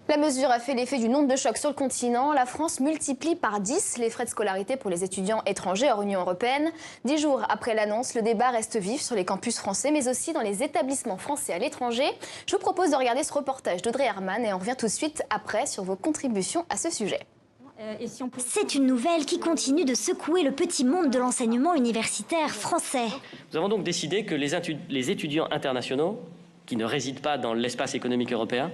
La mesure a fait l'effet d'une onde de choc sur le continent. La France multiplie par 10 les frais de scolarité pour les étudiants étrangers hors Union européenne. 10 jours après l'annonce, le débat reste vif sur les campus français, mais aussi dans les établissements français à l'étranger. Je vous propose de regarder ce reportage d'Audrey Herman et on revient tout de suite après sur vos contributions à ce sujet. C'est une nouvelle qui continue de secouer le petit monde de l'enseignement universitaire français. Nous avons donc décidé que les étudiants internationaux, qui ne résident pas dans l'espace économique européen,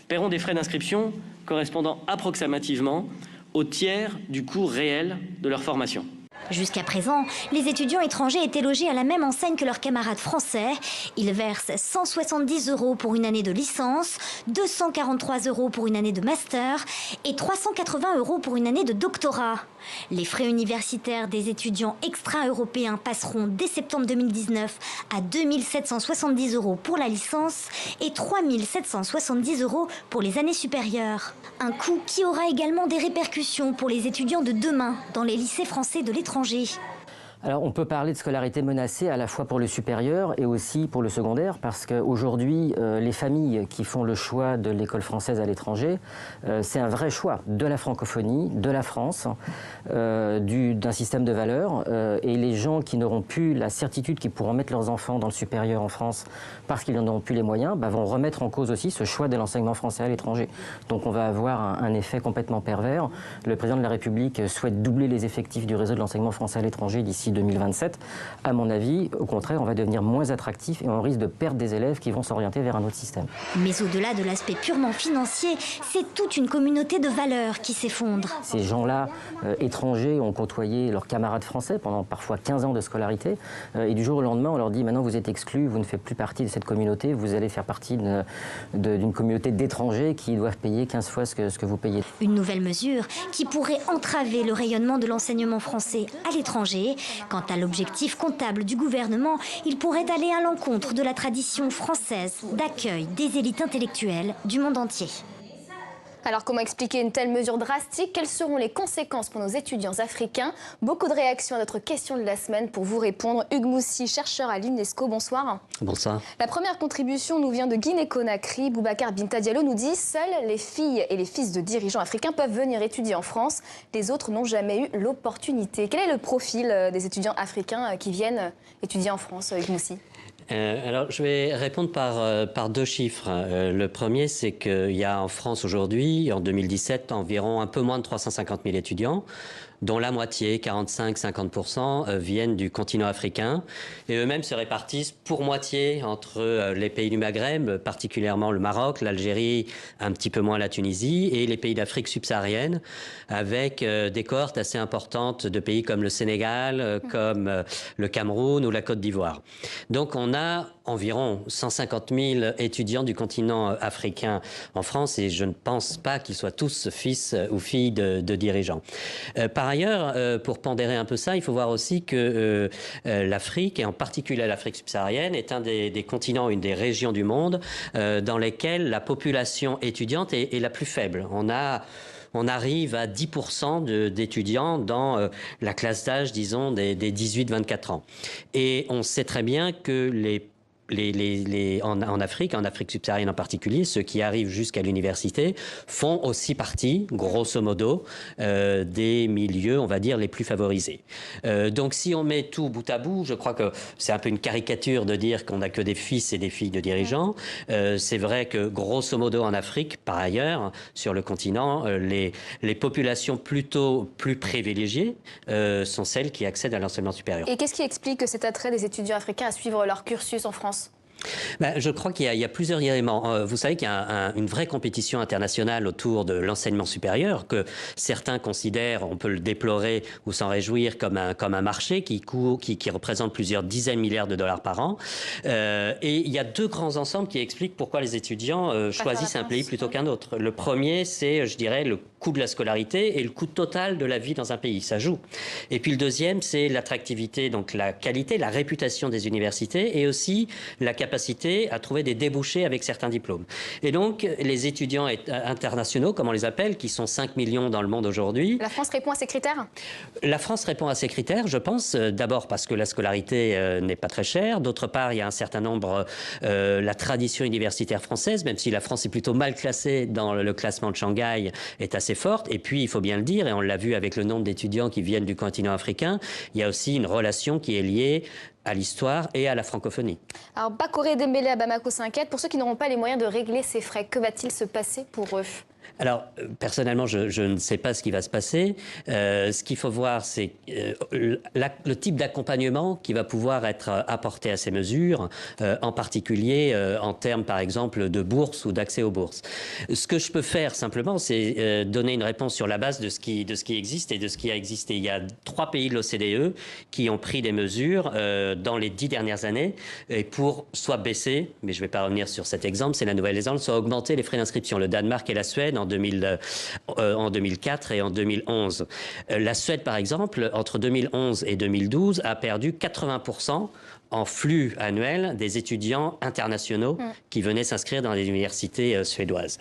paieront des frais d'inscription correspondant approximativement au tiers du coût réel de leur formation. Jusqu'à présent, les étudiants étrangers étaient logés à la même enseigne que leurs camarades français. Ils versent 170 € pour une année de licence, 243 € pour une année de master et 380 € pour une année de doctorat. Les frais universitaires des étudiants extra-européens passeront dès septembre 2019 à 2 770 € pour la licence et 3 770 € pour les années supérieures. Un coût qui aura également des répercussions pour les étudiants de demain dans les lycées français de l'étranger. Alors on peut parler de scolarité menacée à la fois pour le supérieur et aussi pour le secondaire parce qu'aujourd'hui les familles qui font le choix de l'école française à l'étranger, c'est un vrai choix de la francophonie, de la France, d'un système de valeurs et les gens qui n'auront plus la certitude qu'ils pourront mettre leurs enfants dans le supérieur en France parce qu'ils n'en ont plus les moyens, vont remettre en cause aussi ce choix de l'enseignement français à l'étranger. Donc on va avoir un effet complètement pervers. Le président de la République souhaite doubler les effectifs du réseau de l'enseignement français à l'étranger d'ici 2027, à mon avis, au contraire, on va devenir moins attractif et on risque de perdre des élèves qui vont s'orienter vers un autre système. Mais au-delà de l'aspect purement financier, c'est toute une communauté de valeurs qui s'effondre. Ces gens-là, étrangers, ont côtoyé leurs camarades français pendant parfois 15 ans de scolarité et du jour au lendemain, on leur dit maintenant vous êtes exclus, vous ne faites plus partie de cette communauté, vous allez faire partie d'une communauté d'étrangers qui doivent payer 15 fois ce que vous payez. Une nouvelle mesure qui pourrait entraver le rayonnement de l'enseignement français à l'étranger. Quant à l'objectif comptable du gouvernement, il pourrait aller à l'encontre de la tradition française d'accueil des élites intellectuelles du monde entier. Alors comment expliquer une telle mesure drastique? Quelles seront les conséquences pour nos étudiants africains? Beaucoup de réactions à notre question de la semaine. Pour vous répondre, Hugues Moussi, chercheur à l'UNESCO, bonsoir. Bonsoir. La première contribution nous vient de Guinée-Conakry. Boubacar Binta Diallo nous dit « Seules les filles et les fils de dirigeants africains peuvent venir étudier en France. Les autres n'ont jamais eu l'opportunité. » Quel est le profil des étudiants africains qui viennent étudier en France, Hugues Moussi? Alors, je vais répondre par deux chiffres. Le premier, c'est qu'il y a en France aujourd'hui, en 2017, environ un peu moins de 350 000 étudiants, dont la moitié, 45-50%, viennent du continent africain. Et eux-mêmes se répartissent pour moitié entre les pays du Maghreb, particulièrement le Maroc, l'Algérie, un petit peu moins la Tunisie, et les pays d'Afrique subsaharienne, avec des cohortes assez importantes de pays comme le Sénégal, comme le Cameroun ou la Côte d'Ivoire. Donc on a environ 150 000 étudiants du continent africain en France, et je ne pense pas qu'ils soient tous fils ou filles de dirigeants. Par ailleurs, pour pondérer un peu ça, il faut voir aussi que l'Afrique, et en particulier l'Afrique subsaharienne, est un des continents, une des régions du monde dans lesquelles la population étudiante est la plus faible. On arrive à 10% d'étudiants dans la classe d'âge, disons, des 18-24 ans. Et on sait très bien que en Afrique subsaharienne en particulier, ceux qui arrivent jusqu'à l'université font aussi partie, grosso modo, des milieux, on va dire, les plus favorisés. Donc si on met tout bout à bout, je crois que c'est un peu une caricature de dire qu'on n'a que des fils et des filles de dirigeants. C'est vrai que, grosso modo, en Afrique, par ailleurs, sur le continent, les populations plutôt plus privilégiées sont celles qui accèdent à l'enseignement supérieur. Et qu'est-ce qui explique cet attrait des étudiants africains à suivre leur cursus en France? Je crois qu'il y a plusieurs éléments. Vous savez qu'il y a une vraie compétition internationale autour de l'enseignement supérieur que certains considèrent, on peut le déplorer ou s'en réjouir, comme un marché qui représente plusieurs dizaines de milliards de dollars par an. Et il y a deux grands ensembles qui expliquent pourquoi les étudiants choisissent un pays plutôt qu'un autre. Le premier, c'est, je dirais, le coût de la scolarité et le coût total de la vie dans un pays. Ça joue. Et puis le deuxième, c'est l'attractivité, donc la qualité, la réputation des universités et aussi la capacité à trouver des débouchés avec certains diplômes. Et donc, les étudiants internationaux, comme on les appelle, qui sont 5 millions dans le monde aujourd'hui. La France répond à ces critères? La France répond à ces critères, je pense, d'abord parce que la scolarité n'est pas très chère. D'autre part, il y a un certain nombre, la tradition universitaire française, même si la France est plutôt mal classée dans le classement de Shanghai, est assez forte. Et puis, il faut bien le dire, et on l'a vu avec le nombre d'étudiants qui viennent du continent africain, il y a aussi une relation qui est liée à l'histoire et à la francophonie. Alors, Bakore Dembélé à Bamako s'inquiète. Pour ceux qui n'auront pas les moyens de régler ces frais, que va-t-il se passer pour eux? Alors, personnellement, je ne sais pas ce qui va se passer. Ce qu'il faut voir, c'est le type d'accompagnement qui va pouvoir être apporté à ces mesures, en particulier en termes, par exemple, de bourse ou d'accès aux bourses. Ce que je peux faire, simplement, c'est donner une réponse sur la base de ce qui existe et de ce qui a existé. Il y a 3 pays de l'OCDE qui ont pris des mesures dans les 10 dernières années et pour soit baisser, mais je ne vais pas revenir sur cet exemple, c'est la Nouvelle-Zélande, soit augmenter les frais d'inscription. Le Danemark et la Suède en 2004 et en 2011. La Suède, par exemple, entre 2011 et 2012, a perdu 80% en flux annuel des étudiants internationaux qui venaient s'inscrire dans les universités suédoises.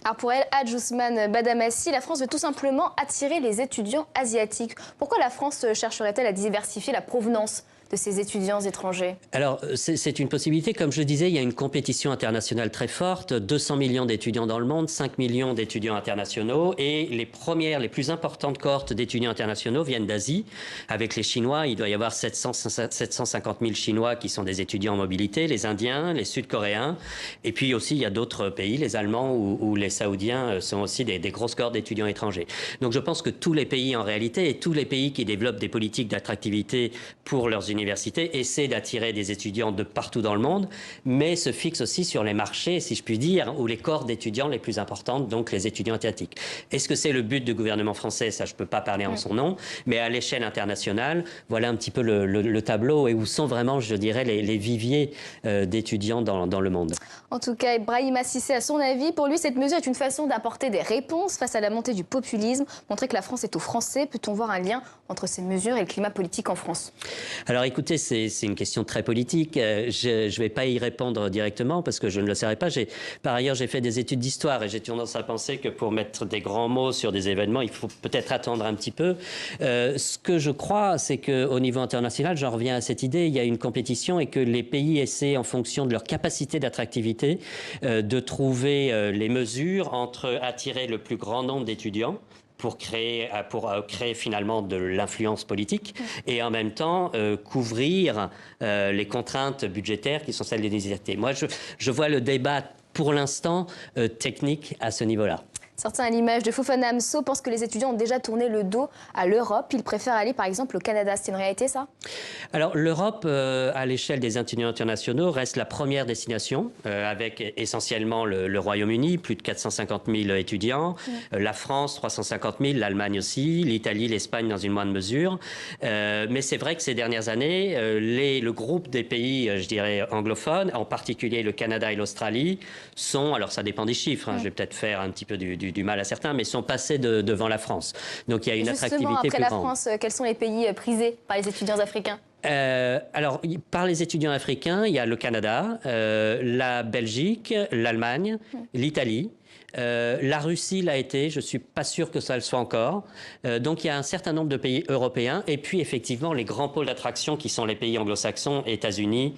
Alors pour elle, Hadj Ousmane Badamassi, la France veut tout simplement attirer les étudiants asiatiques. Pourquoi la France chercherait-elle à diversifier la provenance de ces étudiants étrangers? Alors, c'est une possibilité. Comme je disais, il y a une compétition internationale très forte. 200 millions d'étudiants dans le monde, 5 millions d'étudiants internationaux. Et les plus importantes cohortes d'étudiants internationaux viennent d'Asie. Avec les Chinois, il doit y avoir 750 000 Chinois qui sont des étudiants en mobilité, les Indiens, les Sud-Coréens. Et puis aussi, il y a d'autres pays, les Allemands ou les Saoudiens sont aussi des grosses cohortes d'étudiants étrangers. Donc je pense que tous les pays, en réalité, et tous les pays qui développent des politiques d'attractivité pour leurs universités, essaie d'attirer des étudiants de partout dans le monde, mais se fixe aussi sur les marchés, si je puis dire, où les cohortes d'étudiants les plus importantes, donc les étudiants asiatiques. Est-ce que c'est le but du gouvernement français? Ça, je ne peux pas parler en son nom, mais à l'échelle internationale, voilà un petit peu le tableau et où sont vraiment, je dirais, les viviers d'étudiants dans le monde. En tout cas, Brahima Cissé a son avis. Pour lui, cette mesure est une façon d'apporter des réponses face à la montée du populisme. Montrer que la France est aux Français, peut-on voir un lien entre ces mesures et le climat politique en France? Alors écoutez, c'est une question très politique. Je ne vais pas y répondre directement parce que je ne le saurais pas. Par ailleurs, j'ai fait des études d'histoire et j'ai tendance à penser que pour mettre des grands mots sur des événements, il faut peut-être attendre un petit peu. Ce que je crois, c'est qu'au niveau international, j'en reviens à cette idée, il y a une compétition et que les pays essaient, en fonction de leur capacité d'attractivité, de trouver les mesures entre attirer le plus grand nombre d'étudiants pour créer finalement de l'influence politique et en même temps couvrir les contraintes budgétaires qui sont celles des universités. Moi, je vois le débat pour l'instant technique à ce niveau-là. Certains, à l'image de Fofana Amso, pensent que les étudiants ont déjà tourné le dos à l'Europe. Ils préfèrent aller, par exemple, au Canada. C'est une réalité, ça? Alors, l'Europe, à l'échelle des étudiants internationaux, reste la première destination, avec essentiellement le Royaume-Uni, plus de 450 000 étudiants, la France, 350 000, l'Allemagne aussi, l'Italie, l'Espagne dans une moindre mesure. Mais c'est vrai que ces dernières années, le groupe des pays, je dirais, anglophones, en particulier le Canada et l'Australie, sont, alors ça dépend des chiffres, je vais peut-être faire un petit peu du mal à certains, mais sont passés devant la France. Donc il y a une attractivité plus grande. Justement, après la France, quels sont les pays prisés par les étudiants africains? Alors, par les étudiants africains, il y a le Canada, la Belgique, l'Allemagne, l'Italie. La Russie l'a été, je ne suis pas sûr que ça le soit encore. Donc il y a un certain nombre de pays européens et puis effectivement les grands pôles d'attraction qui sont les pays anglo-saxons, États-Unis,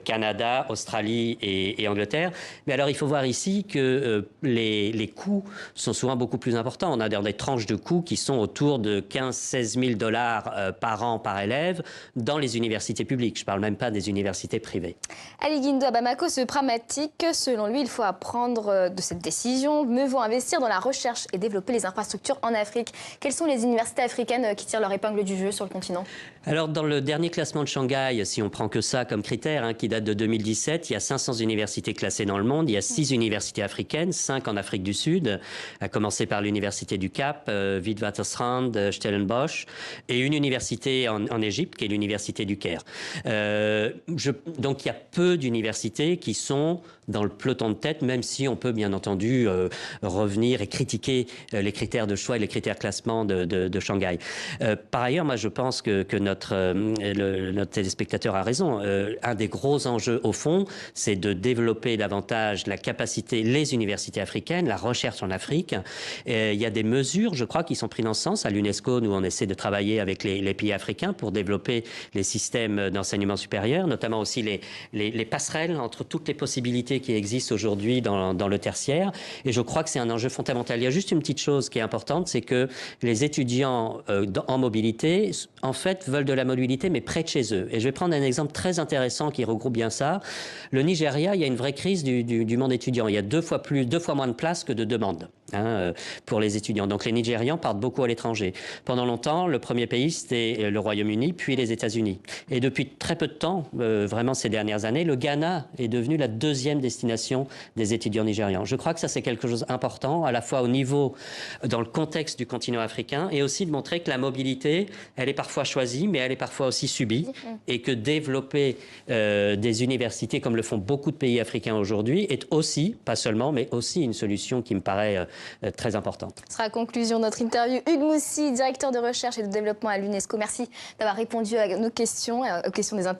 Canada, Australie et Angleterre. Mais alors il faut voir ici que les coûts sont souvent beaucoup plus importants. On a des tranches de coûts qui sont autour de 15-16 000 $ par an par élève dans les universités publiques. Je ne parle même pas des universités privées. Ali Guindo à Bamako, ce pragmatique, selon lui, il faut apprendre de cette décision. Mieux vaut investir dans la recherche et développer les infrastructures en Afrique. Quelles sont les universités africaines qui tirent leur épingle du jeu sur le continent? Alors, dans le dernier classement de Shanghai, si on prend que ça comme critère, hein, qui date de 2017, il y a 500 universités classées dans le monde. Il y a 6 universités africaines, 5 en Afrique du Sud, à commencer par l'université du Cap, Witwatersrand, Stellenbosch, et une université en Égypte, qui est l'université du Caire. Donc, il y a peu d'universités qui sont dans le peloton de tête, même si on peut bien entendu revenir et critiquer les critères de choix et les critères classement de Shanghai. Par ailleurs, moi, je pense que notre téléspectateur a raison. Un des gros enjeux, au fond, c'est de développer davantage la capacité, les universités africaines, la recherche en Afrique. Il y a des mesures, je crois, qui sont prises dans ce sens. À l'UNESCO, nous, on essaie de travailler avec les pays africains pour développer les systèmes d'enseignement supérieur, notamment aussi les passerelles entre toutes les possibilités qui existent aujourd'hui dans le tertiaire. Et je crois que c'est un enjeu fondamental. Il y a juste une petite chose qui est importante, c'est que les étudiants en mobilité, en fait, veulent de la mobilité, mais près de chez eux. Et je vais prendre un exemple très intéressant qui regroupe bien ça. Le Nigeria, il y a une vraie crise du monde étudiant. Il y a deux fois moins de places que de demandes pour les étudiants. Donc les Nigérians partent beaucoup à l'étranger. Pendant longtemps, le premier pays, c'était le Royaume-Uni, puis les États-Unis. Et depuis très peu de temps, vraiment ces dernières années, le Ghana est devenu la deuxième destination des étudiants nigérians. Je crois que ça, c'est quelque chose d'important, à la fois au niveau, dans le contexte du continent africain, et aussi de montrer que la mobilité, elle est parfois choisie, mais elle est parfois aussi subie, et que développer des universités, comme le font beaucoup de pays africains aujourd'hui, est aussi, pas seulement, mais aussi une solution qui me paraît très importante. Ce sera la conclusion de notre interview. Hugues Moussy, directeur de recherche et de développement à l'UNESCO. Merci d'avoir répondu à nos questions, aux questions des internautes.